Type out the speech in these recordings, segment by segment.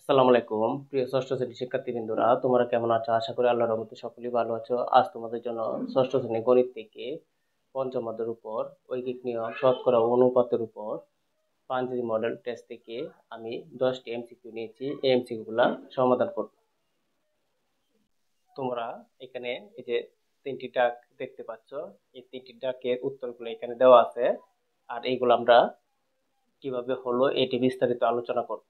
আসসালামু আলাইকুম প্রিয় ষষ্ঠ শ্রেণীর শিক্ষার্থীবৃন্দরা, তোমরা কেমন আছো? আশা করি আল্লাহর রহমতে সকলেই ভালো আছো। আজ তোমাদের জন্য ষষ্ঠ শ্রেণীর গণিত থেকে পঞ্চম অধ্যায়ের উপর ঐকিক নিয়ম, শতকরা ও অনুপাতের উপর পাঞ্জেরি মডেল টেস্ট থেকে আমি 10টি এমসিকিউ নিয়েছি। এই এমসিকিউ গুলা সমাধান করব। তোমরা এখানে এই যে তিনটি ডাক দেখতে পাচ্ছ, এই তিনটি ডাকের উত্তরগুলো এখানে দেওয়া আছে। আর এইগুলো আমরা কিভাবে হলো এটি বিস্তারিত আলোচনা করব।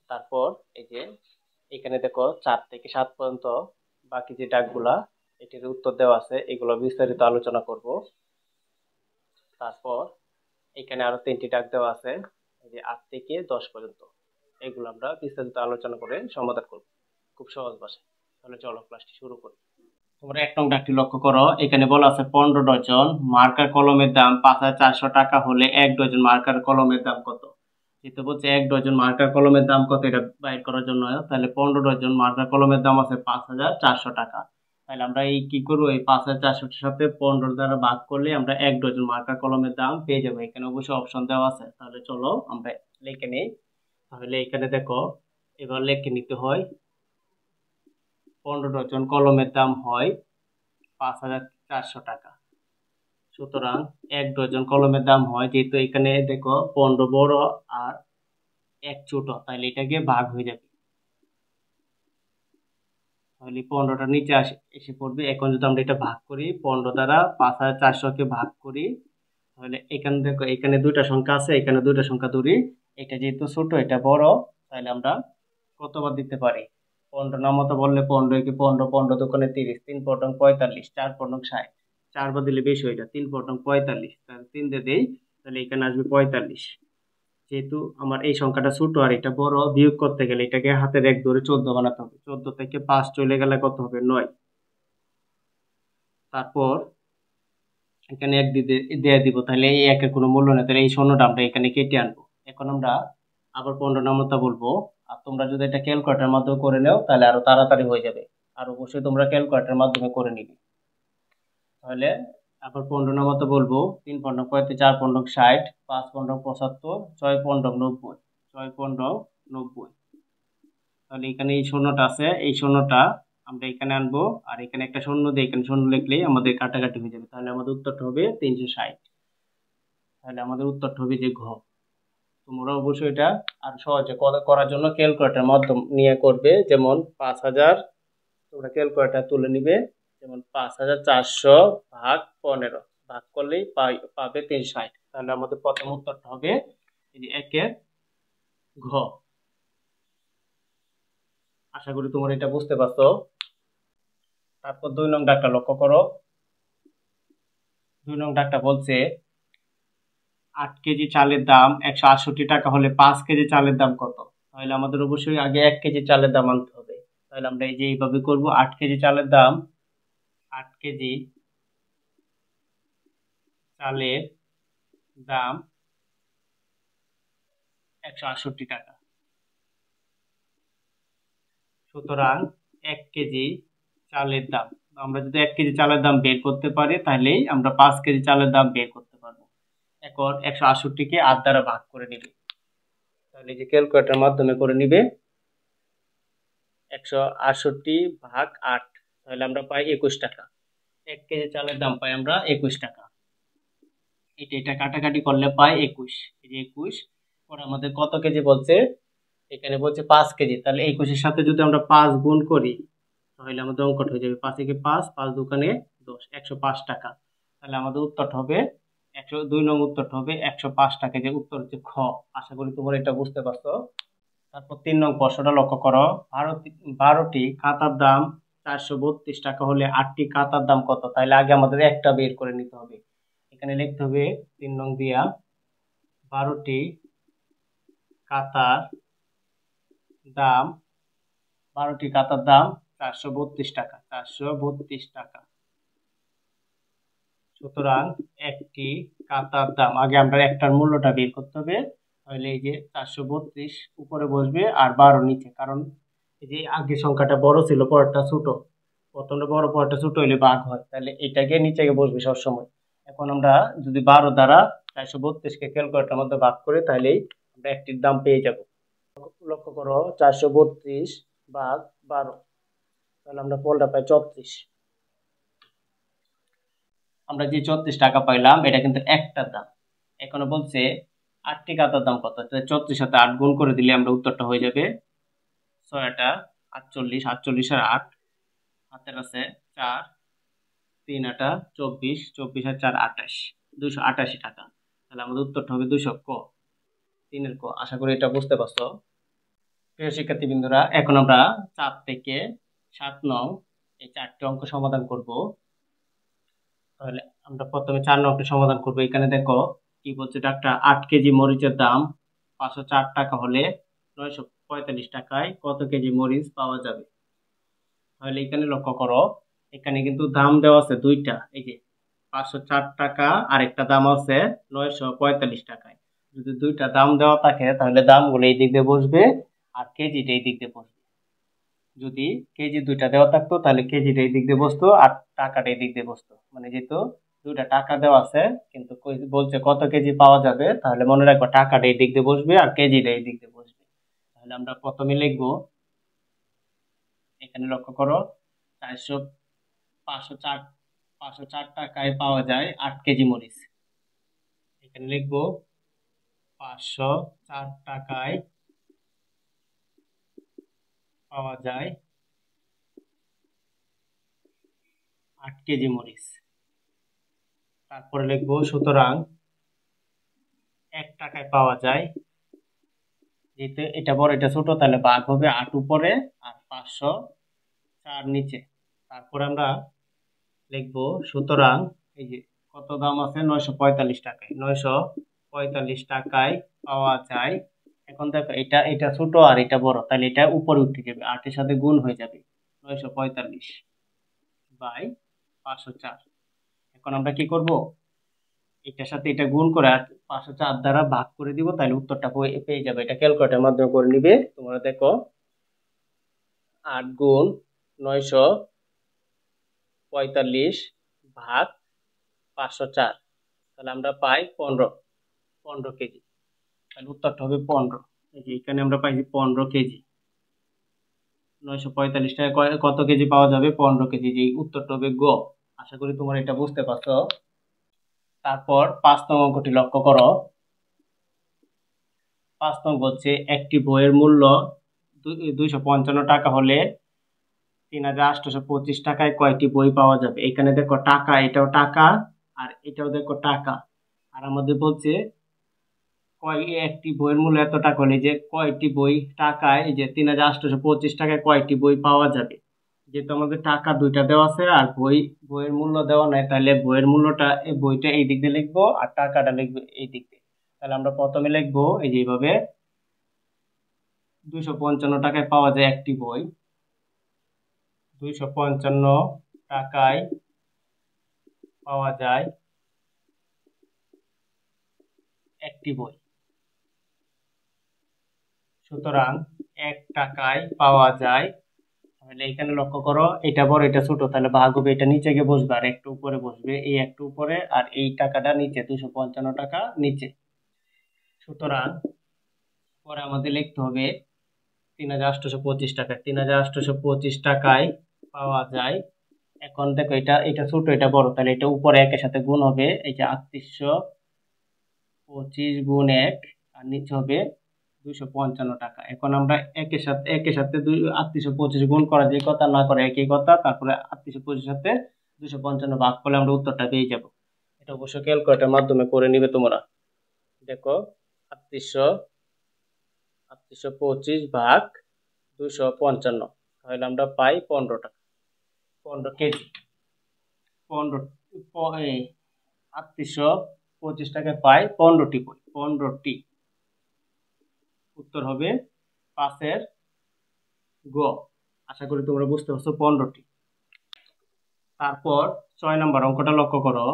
তারপর এই যে এখানে দেখো 4 থেকে 7 পর্যন্ত বাকি যে ডাকগুলা এটির উত্তর দেওয়া আছে, এগুলো বিস্তারিত আলোচনা করব। তারপর এখানে আরো 3টি ডাক দেওয়া আছে, এই যে 8 থেকে 10 পর্যন্ত, এগুলো আমরা বিস্তারিত আলোচনা করে সমাধান করব খুব সহজ ভাষায়। তাহলে চলো ক্লাসটি শুরু করি। তোমরা 1 নং ডাকটি লক্ষ্য করো। এখানে বলা আছে 15 ডজন মার্কার কলমের দাম 5,400 টাকা হলে 1 ডজন মার্কার কলমের দাম কত? যেহেতু বলছে 1 ডজন মার্কার কলমের দাম কত, এটা বাইর করার জন্য, তাহলে 15 ডজন মার্কার কলমের দাম আছে 5,400 টাকা। তাহলে আমরা এই কি করবো, এই 5,400-র সাথে 15 দ্বারা ভাগ করলে আমরা 1 ডজন মার্কার কলমের দাম পেয়ে যাবো। এখানে অবশ্যই অপশন দেওয়া আছে, তাহলে চলো আমরা লিখে নিই। তাহলে এখানে দেখো, এবার লিখে নিতে হয় 15 ডজন কলমের দাম হয় 5,400 টাকা। সুতরাং 1 ডজন কলমের দাম হয়, যেহেতু এখানে দেখো 15 বড় আর 1 ছোট, তাহলে এটাকে ভাগ হয়ে যাবে। তাহলে 15টা নিচে এসে পড়বে। এখন যদি আমরা এটা ভাগ করি, 15 দ্বারা 5,400-কে ভাগ করি, তাহলে এখানে দেখো এখানে দুইটা সংখ্যা আছে, এখানে দুইটা সংখ্যা ধরি। এটা যেহেতু ছোট, এটা বড়, তাহলে আমরা কতবার দিতে পারি? 15 নামতা বললে 15 কি 15, 15 দোকানে 30, 3 পটং 45, 4 পটং 60, 4 বার দিলে বেশি হয়ে যায়, 3 পটং 45, তাহলে 3 দিয়ে দেই, তাহলে এখানে আসবে 45। যেহেতু আমার এই সংখ্যাটা ছোট আর এটা বড়, বিয়োগ করতে গেলে এটাকে হাতের 1 ধরে 14 বানাতে হবে। 14 থেকে 5 চলে গেলে কত হবে? 9। তারপর এখানে 1 দিয়ে দিব, তাহলে এই একের কোনো মূল্য নেই, তাহলে এই শূন্যটা আমরা এখানে কেটে আনবো। এখন আমরা আবার 15 নামতা বলবো। আর তোমরা যদি এটা ক্যালকুলেটরের মাধ্যমে করে নাও তাহলে আরো তাড়াতাড়ি হয়ে যাবে। আর অবশ্যই তোমরা ক্যালকুলেটরের মাধ্যমে করে নিবে। তাহলে আবার 15 নামতা বলবো। 3 15 35, 4 15 60, 5 15 75, 6 15 90, 6 15 90। তাহলে এখানে এই শূন্যটা আছে, এই শূন্যটা আমরা এখানে আনবো, আর এখানে একটা শূন্য দিয়ে এখানে শূন্য লিখলেই আমাদের কাটাকাটি হয়ে যাবে। তাহলে আমাদের উত্তরটা হবে 360। তাহলে আমাদের উত্তরটা হবে যে ঘ। তোমরা অবশ্যই এটা আর সহজে করার জন্য ক্যালকুলেটর মাধ্যম নিয়ে করবে। যেমন 5,000, তোমরা ক্যালকুলেটর তুলে নিবে। যেমন 5,400 ভাগ 15 ভাগ করলেই পাবে 360। তাহলে আমাদের প্রথম উত্তরটা হবে এই যে একের ঘ। আশা করি তোমরা এটা বুঝতে পারছো। তারপর 2 নং ডাকটা লক্ষ্য করো। 2 নং ডাকটা বলছে 8 কেজি চালের দাম 168 টাকা হলে 5 কেজি চালের দাম কত? তাহলে আমাদের অবশ্যই আগে 1 কেজি চালের দাম আনতে হবে। তাহলে আমরা এই যে এইভাবে করবো। 8 কেজি চালের দাম, 8 কেজি চালের দাম 168 টাকা। সুতরাং 1 কেজি চালের দাম, আমরা যদি 1 কেজি চালের দাম বের করতে পারি তাহলেই আমরা 5 কেজি চালের দাম বের করতে পারবো। এখন 168-কে 8 দ্বারা ভাগ করে নিবে। তাহলে এই যে ক্যালকুলেটরের মাধ্যমে করে নিবে। 168 ভাগ 8, তাহলে আমরা পাই 21 টাকা। 1 কেজি চালের দাম পাই আমরা 21 টাকা। এটা কাটাকাটি করলে পাই 21। এই যে 21 পরে আমাদের কত কেজি বলছে? এখানে বলছে 5 কেজি। তাহলে 21-এর সাথে যদি আমরা 5 গুণ করি তাহলে আমাদের অঙ্কটা হয়ে যাবে 5 একে 5, 5 দোকানে 10, 105 টাকা। তাহলে আমাদের উত্তরটা হবে 2 নং উত্তরটা হবে 105 টাকা, যে উত্তর হচ্ছে খ। আশা করি তোমরা এটা বুঝতে পারছো। তারপর 3 নং প্রশ্নটা লক্ষ্য করো। 12টি খাতার দাম 432 টাকা হলে 8টি খাতার দাম কত? তাহলে আগে আমাদের একটা বের করে নিতে হবে। এখানে লিখতে হবে 3 নং দিয়া 12টি খাতার দাম, 12টি খাতার দাম 432 টাকা, 432 টাকা। সুতরাং একটি খাতার দাম, আগে আমরা একটার মূল্যটা বের করতে হবে। তাহলে এই যে 432 উপরে বসবে আর 12 নিচে, কারণ এই যে আগে সংখ্যাটা বড় ছিল পরেরটা ছোট, প্রথমটা বড় পরেরটা ছোট হলে ভাগ হয়, তাহলে এটাকে নিচে বসবে সবসময়। এখন আমরা যদি 12 দ্বারা 432-কে ক্যালকুলেটরের মধ্যে ভাগ করি তাহলেই আমরা একটির দাম পেয়ে যাব। লক্ষ্য করো 432 ভাগ 12, তাহলে আমরা ফলটা পাই 34। আমরা যে 34 টাকা পাইলাম এটা কিন্তু একটা দাম। এখন বলছে 8টি কাতার দাম কত, 34 সাথে 8 গুণ করে দিলে আমরা উত্তরটা হয়ে যাবে 6টা 48, 48 আর 8 হাতের আছে 4, 3 আটা 24, 24 আর 4 28, 288 টাকা। তাহলে আমাদের উত্তরটা হবে 200 ক, 3 ক। আশা করি এটা বুঝতে পারছো। প্রিয় শিক্ষার্থী বিন্দুরা, এখন আমরা 4 থেকে 7 নং এই 4টি অঙ্ক সমাধান করব। তাহলে আমরা প্রথমে 4 নংটি সমাধান করব। এখানে দেখো কি বলছে, ডাক্তার 8 কেজি মরিচের দাম 504 টাকা হলে 945 টাকায় কত কেজি মরিচ পাওয়া যাবে। তাহলে এখানে লক্ষ্য করো, এখানে কিন্তু দাম দেওয়া আছে দুইটা, এই যে 504 টাকা আর একটা দাম আছে 945 টাকায়। যদি দুইটা দাম দেওয়া থাকে তাহলে দামগুলো এই দিক দিয়ে বসবে আর কেজিটা এই দিক দিয়ে বসবে। যদি কেজি দুইটা দেওয়া থাকতো তাহলে কেজিটা এই দিক দিয়ে বসতো আর টাকাটা এই দিক দিয়ে বসতো। মানে যেহেতু দুইটা টাকা দেওয়া আছে কিন্তু বলছে কত কেজি পাওয়া যাবে, তাহলে মনে রাখবো টাকাটা এই দিক দিয়ে বসবে আর কেজিটা এই দিক দিয়ে বসবে। তাহলে আমরা প্রথমে লিখবো, এখানে লক্ষ্য করো 400 504 504 টাকায় পাওয়া যায় 8 কেজি মরিচ। এখানে লিখবো 504 টাকায় পাওয়া যায় 8 কেজি মরিচ। তারপরে লিখবো সুতরাং 1 টাকায় পাওয়া যায়, যেহেতু এটা বড় এটা ছোট তাহলে ভাগ হবে 8 উপরে আর 504 নিচে। তারপরে আমরা লিখবো সুতরাং এই যে কত দাম আছে 945 টাকায়, 945 টাকায় পাওয়া যায়। এখন দেখো এটা এটা ছোট আর এটা বড়, তাহলে এটা উপরে উঠে যাবে, 8 এর সাথে গুণ হয়ে যাবে 945 বাই 504। এখন আমরা কি করব, এটার সাথে এটা গুণ করে আর 504 দ্বারা ভাগ করে দিব, তাহলে উত্তরটা পেয়ে যাবে। এটা ক্যালকুলেটরের মাধ্যমে করে নিবে। তোমরা দেখো 8 গুণ 945 ভাগ 504, তাহলে আমরা পাই 15 কেজি। তাহলে উত্তরটা হবে 15। এই যে এখানে আমরা পাইছি 15 কেজি। 945 টাকা কত কেজি পাওয়া যাবে, 15 কেজি। যে উত্তরটা হবে গ। আশা করি তোমরা এটা বুঝতে পারছো। তারপর 5 নং অঙ্কটি লক্ষ্য করো। 5 নং বলছে একটি বইয়ের মূল্য 255 টাকা হলে 3825 টাকায় কয়টি বই পাওয়া যাবে। এখানে দেখো টাকা, এটাও টাকা আর এটাও দেখো টাকা। আর আমাদের বলছে একটি বইয়ের মূল্য এত টাকা হলে যে কয়টি বই টাকায়, এই যে 3825 টাকায় কয়টি বই পাওয়া যাবে। যেহেতু আমাদের টাকা দুইটা দেওয়া আছে আর বইয়ের মূল্য দেওয়া নাই, তাহলে বইয়ের মূল্যটা এই বইটা এই দিক দিয়ে লিখবো আর টাকাটা লিখবো এই দিক দিয়ে। তাহলে আমরা প্রথমে লিখবো এই যে এইভাবে 255 টাকায় পাওয়া যায় একটি বই, 255 টাকায় পাওয়া যায় একটি বই, সুতরাং 1 টাকায় পাওয়া যায়। তাহলে এখানে লক্ষ্য করো এটা বড় এটা ছোট, তাহলে ভাগ হবে, এটা নিচে গিয়ে বসবে আর একটু উপরে বসবে, এই একটু উপরে আর এই টাকাটা নিচে, 255 টাকা নিচে। সুতরাং পরে আমাদের লিখতে হবে 3825 টাকা, 3825 টাকায় পাওয়া যায়। এখন দেখো এটা এটা ছোট এটা বড়, তাহলে এটা উপরে একের সাথে গুণ হবে, এই যে 3825 গুণ 1 আর নিচে হবে 255 টাকা। এখন আমরা একের সাথে 3825 গুণ করা যে কথা, না করে একই কথা। তারপরে 3825 সাথে 255 ভাগ করলে আমরা উত্তরটা পেয়ে যাব। এটা অবশ্য ক্যালকুলেটরের মাধ্যমে করে নিবে তোমরা। দেখো 3825 ভাগ 255, তাহলে আমরা পাই 15 টাকা, 15 কেজি। 3825 টাকায় পাই 15টি বই, 15টি। উত্তর হবে 5 গ। আশা করি তোমরা বুঝতে পারছো 15টি। তারপর 6 নম্বর অঙ্কটা লক্ষ্য করো।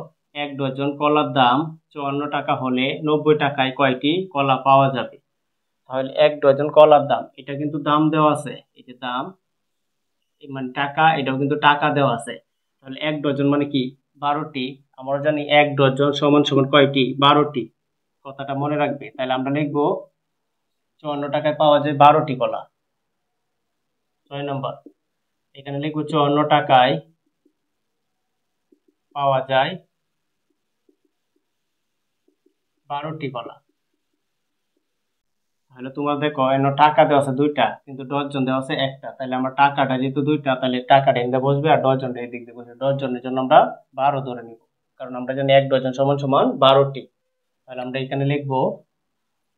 1 ডজন কলার দাম 54 টাকা হলে 90 টাকায় কয়টি কলা পাওয়া যাবে। তাহলে 1 ডজন কলার দাম, এটা কিন্তু দাম দেওয়া আছে, এই যে দাম মানে টাকা, এটাও কিন্তু টাকা দেওয়া আছে। তাহলে 1 ডজন মানে কি 12টি। আমরা জানি 1 ডজন সমান সমান কয়টি, 12টি। কথাটা মনে রাখবে। তাহলে আমরা লিখবো 54 টাকায় পাওয়া যায় 12টি কলা। 6 নম্বর, এখানে লিখবো 54 টাকায় পাওয়া যায় 12টি কলা। তাহলে তোমার দেখো এখানে টাকা দেওয়া আছে 2টা, কিন্তু ডজন দেওয়া আছে 1টা। তাহলে আমরা টাকাটা যেহেতু 2টা, তাহলে টাকাটা এদিকে বসবে আর ডজনটা এদিক দিয়ে বসবে। ডজনের জন্য আমরা 12 ধরে নিব, কারণ আমরা জানি 1 ডজন সমান সমান 12টি। তাহলে আমরা এখানে লিখবো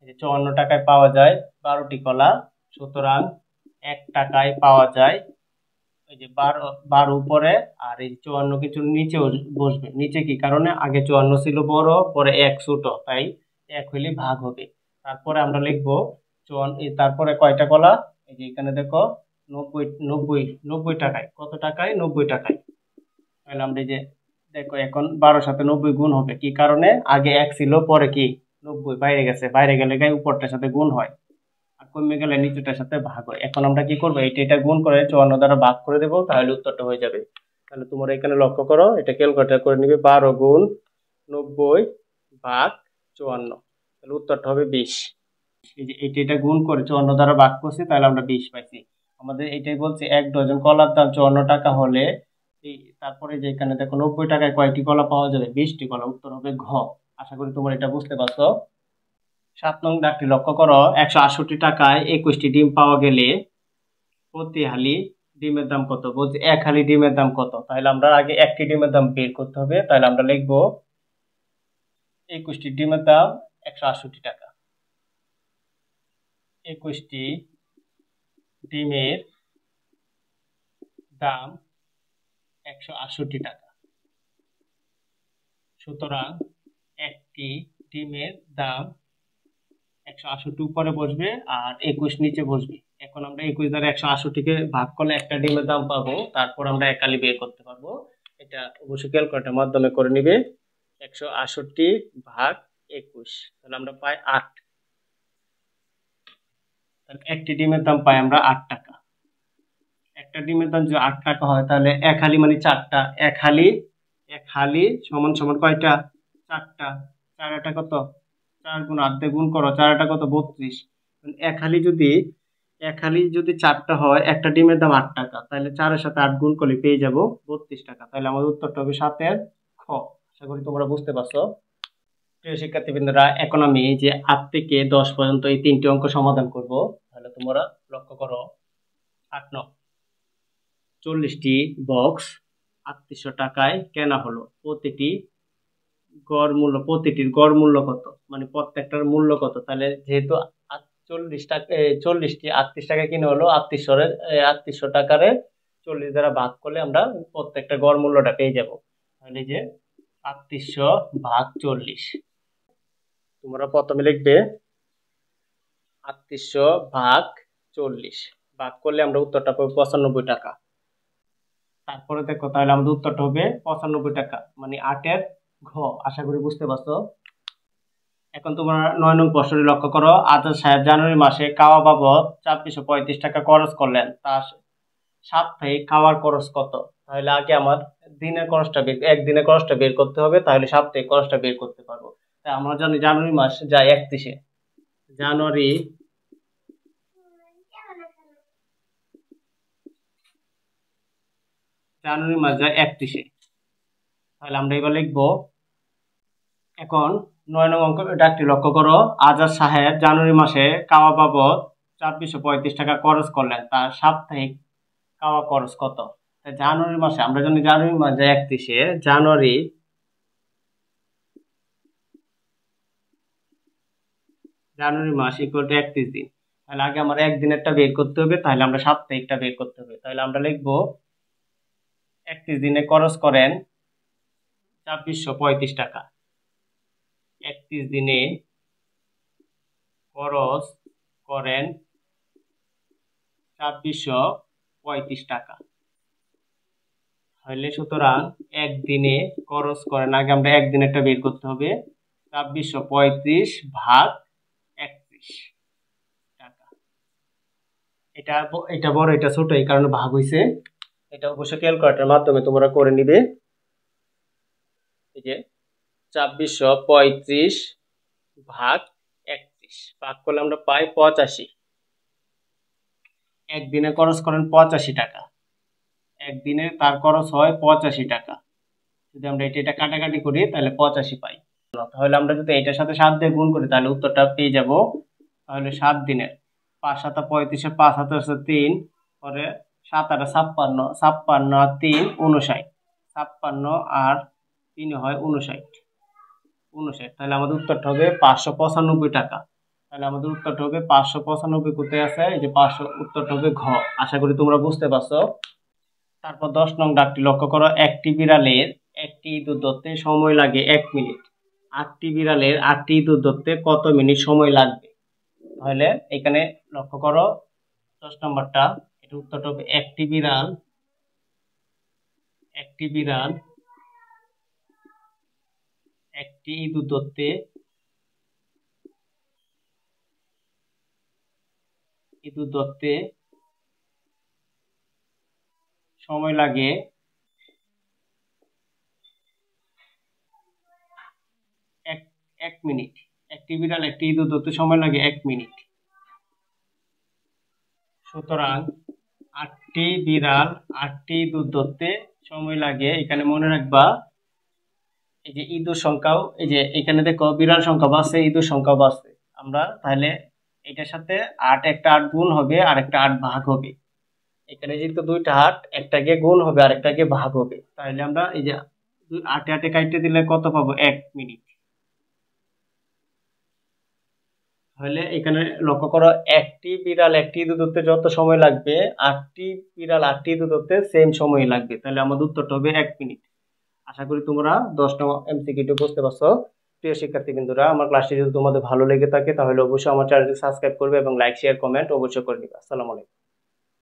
54 টাকায় পাওয়া যায় 12টি কলা, সুতরাং 1 টাকায় পাওয়া যায়, এই যে 12 উপরে আর এই 54 কিছু নিচে বসবে। নিচে কি কারণে? আগে 54 ছিল বড়, পরে 1 ছোট, তাই 1 হইলে ভাগ হবে। তারপরে আমরা লিখবো 54, তারপরে কয়টা কলা? এই যে এখানে দেখো 90 টাকায়। কত টাকায়? 90 টাকায়। তাহলে আমরা এই যে দেখো এখন 12 সাথে 90 গুণ হবে, কি কারণে? আগে 1 ছিল, পরে কি 90 বাইরে গেছে, বাইরে গেলে গায়ে উপরটার সাথে গুণ হয়, আর কমে গেলে নিচেটার সাথে ভাগ হয়। এখন আমরা কি করবো? এটা গুণ করে 54 দ্বারা ভাগ করে দেবো, তাহলে উত্তরটা হয়ে যাবে। তাহলে তোমরা এখানে লক্ষ্য করো, এটা ক্যালকুলেটর করে নিবে 12 গুণ 90 ভাগ 54, তাহলে উত্তরটা হবে 20। এই যে এটা গুণ করে 54 দ্বারা ভাগ করছি, তাহলে আমরা 20 পাইছি। আমাদের এটাই বলছে 1 ডজন কলার দাম 54 টাকা হলে তারপরে যে এখানে দেখো 90 টাকায় কয়টি কলা পাওয়া যাবে? 20টি কলা। উত্তর হবে ঘ। আশা করি তোমরা এটা বুঝতে পারছো। 7 নং দাগটি লক্ষ্য করো, 168 টাকায় 21টি ডিম পাওয়া গেলে প্রতি হালি ডিমের দাম কত? বলছে 1 হালি ডিমের দাম কত? তাহলে আমরা আগে একটি ডিমের দাম বের করতে হবে। তাহলে আমরা লিখবো 21টি ডিমের দাম 168 টাকা। 21টি ডিমের দাম 168 টাকা, সুতরাং একটি ডিমের দাম 168 উপরে বসবে আর 21 নিচে বসবে। এখন আমরা 21 দ্বারা 168কে ভাগ করলে একটা ডিমের দাম পাবো, তারপর আমরা একালি বের করতে পারবো। এটা অবশ্যই ক্যালকুলেটরের মাধ্যমে করে নিবে। 168 ভাগ 21, তাহলে আমরা পাই 8। তাহলে একটি ডিমের দাম পাই আমরা 8 টাকা। একটা ডিমের দাম যদি 8 টাকা হয়, তাহলে এক হালি মানে 4টা। এক হালি সমান সমান কয়টা? 4টা। 4 এটা কত? 4 গুণ 8 দিয়ে গুণ করো, 4 এটা কত? 32। এক হালি যদি 4টা হয়, একটা ডিমের দাম 8 টাকা, তাহলে 4 এর সাথে 8 গুণ করলে পেয়ে যাব 32 টাকা। তাহলে আমাদের উত্তরটা হবে 7-এর খ। আশা করি তোমরা বুঝতে পারছো। প্রিয় শিক্ষার্থীবৃন্দরা, এখন আমি এই যে 8 থেকে 10 পর্যন্ত এই 3টি অঙ্ক সমাধান করব। তাহলে তোমরা লক্ষ্য করো, 8 নং, 40টি বক্স 3800 টাকায় কেনা হলো। প্রতিটির গড় মূল্য কত? মানে প্রত্যেকটার মূল্য কত? তাহলে যেহেতু 40 টাকা, 40টি 38 টাকায় কিনে হলো, 3800 টাকারে 40 দ্বারা ভাগ করলে আমরা প্রত্যেকটা গড় মূল্যটা পেয়ে যাব। তাহলে যে 3800 ভাগ 40, তোমরা প্রথমে লিখবে 3800 ভাগ 40, ভাগ করলে আমরা উত্তরটা পাবো 95 টাকা। তারপরে দেখো, তাহলে আমাদের উত্তরটা হবে 95 টাকা, মানে 8-এর ঘ। আশা করি বুঝতে পারছো। এখন তোমরা 9 নং প্রশ্নটি লক্ষ্য করো, আজাদ সাহেব জানুয়ারি মাসে খাওয়া বাবদ 2435 টাকা খরচ করলেন, তার সাপ্তাহিক খাওয়ার খরচ কত? তাহলে আগে আমার একদিনের খরচটা বের করতে হবে, তাহলে সাপ্তাহিক খরচটা বের করতে পারবো। তাই আমরা জানি জানুয়ারি মাস যায় 31-এ, জানুয়ারি মাস যায় 31-এ। তাহলে আমরা এবার লিখবো, এখন 9 নং অঙ্ক ডাকটি লক্ষ্য করো, আজাদ সাহেব জানুয়ারি মাসে খাওয়া বাবদ 2435 টাকা খরচ করলেন, তার সাপ্তাহিক খাওয়া খরচ কত? জানুয়ারি মাসে আমরা জানি জানুয়ারি মাস যায় 31-এ, জানুয়ারি মাস ইকুয়াল টু 31 দিন। তাহলে আগে আমার একদিনেরটা বের করতে হবে, তাহলে আমরা সাপ্তাহিকটা বের করতে হবে। তাহলে আমরা লিখবো 31 দিনে খরচ করেন 2435 টাকা। 31 দিনে খরচ করেন 2435 টাকা। তাহলে সুতরাং একদিনে খরচ করেন, আগে আমরা একদিনেরটা বের করতে হবে, 2435 ভাগ 31 টাকা। এটা বড়, এটা ছোট, এই কারণে ভাগ হইছে। এটা অবশ্যই ক্যালকুলেটরের মাধ্যমে তোমরা করে নিবে। এই যে 2435 ভাগ 31, ভাগ করলে আমরা পাই 85। একদিনে খরচ করেন 85 টাকা, একদিনে তার খরচ হয় 85 টাকা। যদি আমরা এটা কাটাকাটি করি তাহলে 85 পাই। তাহলে আমরা যদি এটার সাথে 7 দিয়ে গুণ করি তাহলে উত্তরটা পেয়ে যাব। তাহলে 7 দিনের 5 7 35, 5 7 3, পরে 7 8 56, 56 আর 3 59, 56 আর 3 হয় 59, 59। তাহলে আমাদের উত্তরটা হবে 595 টাকা। তাহলে আমাদের উত্তরটা হবে 595। কোথায় আছে? এই যে 500, উত্তরটা হবে ঘ। আশা করি তোমরা বুঝতে পারছো। তারপর 10 নং দাগটি লক্ষ্য করো। একটি বিড়ালের একটি ইঁদুর ধরতে সময় লাগে 1 মিনিট। 8টি বিড়ালের 8টি ইঁদুর ধরতে কত মিনিট সময় লাগবে? তাহলে এখানে লক্ষ্য করো 10 নম্বরটা, এটা উত্তরটা হবে একটি বিড়াল একটি ইঁদুর ধরতে সময় লাগে 1 মিনিট। একটি বিড়াল একটি ইঁদুর ধরতে সময় লাগে 1 মিনিট। সুতরাং 8টি বিড়াল 8টি ইঁদুর ধরতে সময় লাগে, এখানে মনে রাখবা এই যে ইঁদুর সংখ্যাও, এই যে এখানে দেখো বিড়াল সংখ্যা বাড়ছে, ইঁদুর সংখ্যা বাড়ছে। আমরা তাহলে এটার সাথে 8, একটা 8 গুণ হবে আর একটা 8 ভাগ হবে। এখানে যেহেতু দুইটা 8, একটা গিয়ে গুণ হবে আর একটা গিয়ে ভাগ হবে। তাহলে আমরা এই যে 8 8 কাটতে দিলে কত পাবো? 1 মিনিট। তাহলে এখানে লক্ষ্য করো, একটি বিড়াল একটি ইঁদুর ধরতে যত সময় লাগবে 8টি বিড়াল 8টি ইঁদুর ধরতে সেম সময় লাগবে। তাহলে আমাদের উত্তরটা হবে 1 মিনিট। আশা করি তোমরা 10টা এমসিকিউ বুঝতে পারছো। প্রিয় শিক্ষার্থী বন্ধুরা, আমার ক্লাসটি যদি তোমাদের ভালো লেগে থাকে তাহলে অবশ্যই আমার চ্যানেলটি সাবস্ক্রাইব করবে এবং লাইক শেয়ার কমেন্ট অবশ্যই করে দিবে। আসসালামু আলাইকুম।